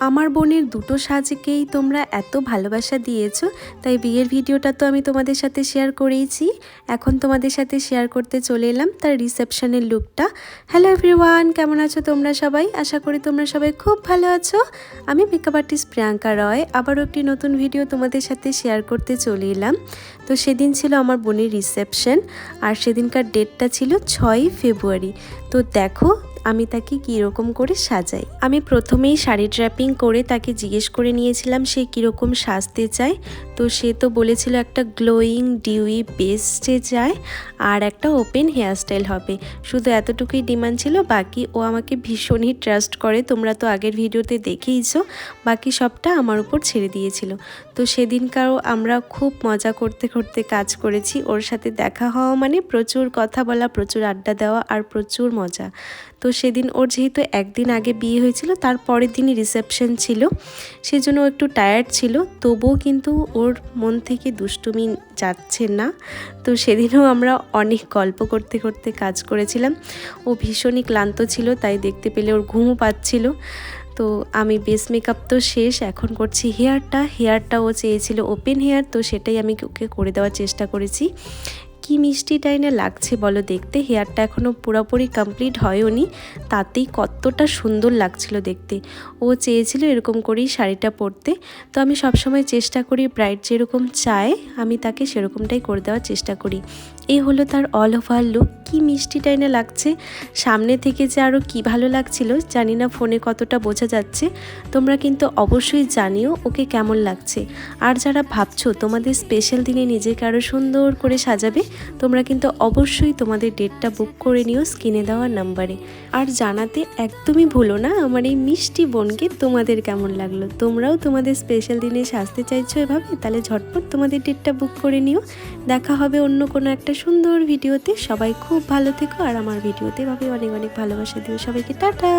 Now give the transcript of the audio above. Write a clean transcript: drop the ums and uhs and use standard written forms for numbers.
আমার বোনের দুটো সাজকেই তোমরা এত ভালোবাসা দিয়েছো, তাই বিয়ের ভিডিওটা তো আমি তোমাদের সাথে শেয়ার করেইছি। এখন তোমাদের সাথে শেয়ার করতে চলে এলাম তার রিসেপশনের লুকটা। হ্যালো এভরিওয়ান, কেমন আছো তোমরা সবাই? আশা করি তোমরা সবাই খুব ভালো আছো। আমি মেকআপ আর্টিস্ট প্রিয়াঙ্কা রয় আবারও একটি নতুন ভিডিও তোমাদের সাথে শেয়ার করতে চলে এলাম। তো সেদিন ছিল আমার বোনের রিসেপশন, আর সেদিনকার ডেটটা ছিল 6ই ফেব্রুয়ারি। তো দেখো আমি তাকে কীরকম করে সাজাই। আমি প্রথমেই শাড়ি ড্র্যাপিং করে তাকে জিজ্ঞেস করে নিয়েছিলাম সে কীরকম সাজতে চায়। তো সে তো বলেছিল একটা গ্লোয়িং ডিউই বেস্টে চায় আর একটা ওপেন হেয়ারস্টাইল হবে। শুধু এতটুকুই ডিমান্ড ছিল, বাকি ও আমাকে ভীষণই ট্রাস্ট করে, তোমরা তো আগের ভিডিওতে দেখেইছো। বাকি সবটা আমার উপর ছেড়ে দিয়েছিল। তো সেদিনকারও আমরা খুব মজা করতে করতে কাজ করেছি। ওর সাথে দেখা হওয়া মানে প্রচুর কথা বলা, প্রচুর আড্ডা দেওয়া আর প্রচুর মজা। তো সেদিন ওর যেহেতু একদিন আগে বিয়ে হয়েছিল, তার পরের দিনই রিসেপশন ছিল, সেজন্য ও একটু টায়ার্ড ছিল। তবুও কিন্তু ওর মন থেকে দুষ্টুমি যাচ্ছে না। তো সেদিনও আমরা অনেক গল্প করতে করতে কাজ করেছিলাম। ও ভীষণই ক্লান্ত ছিল, তাই দেখতে পেলে ওর ঘুমও পাচ্ছিল। তো আমি বেস মেকআপ তো শেষ, এখন করছি হেয়ারটা ও চেয়েছিল ওপেন হেয়ার, তো সেটাই আমি ওকে করে দেওয়ার চেষ্টা করেছি। কি মিষ্টি টাইনে লাগছে বলো দেখতে। হেয়ারটা এখনও পুরোপুরি কমপ্লিট হয়ওনি, তাতেই কতটা সুন্দর লাগছিল দেখতে। ও চেয়েছিল এরকম করেই শাড়িটা পরতে। তো আমি সবসময় চেষ্টা করি ব্রাইড যেরকম চায় আমি তাকে সেরকমটাই করে দেওয়ার চেষ্টা করি। এই হলো তার অল ওভার লুক। কি মিষ্টি টাইনে লাগছে, সামনে থেকে যে আরও কি ভালো লাগছিল জানি না ফোনে কতটা বোঝা যাচ্ছে। তোমরা কিন্তু অবশ্যই জানিও ওকে কেমন লাগছে। আর যারা ভাবছো তোমাদের স্পেশাল দিনে নিজেকে আরও সুন্দর করে সাজাবে, তোমরা কিন্তু অবশ্যই তোমাদের ডেটটা বুক করে নিও স্ক্রিনে দেওয়া নাম্বারে। আর জানাতে একদমই ভুলো না আমার এই মিষ্টি বোনকে তোমাদের কেমন লাগলো। তোমরাও তোমাদের স্পেশাল দিনে সাজতে চাইছো এভাবে, তাহলে ঝটপট তোমাদের ডেটটা বুক করে নিও। দেখা হবে অন্য কোনো একটা সুন্দর ভিডিওতে। সবাই খুব ভালো থেকো আর আমার ভিডিওতে এভাবে অনেক অনেক ভালোবাসা দিও সবাইকে। টাটা।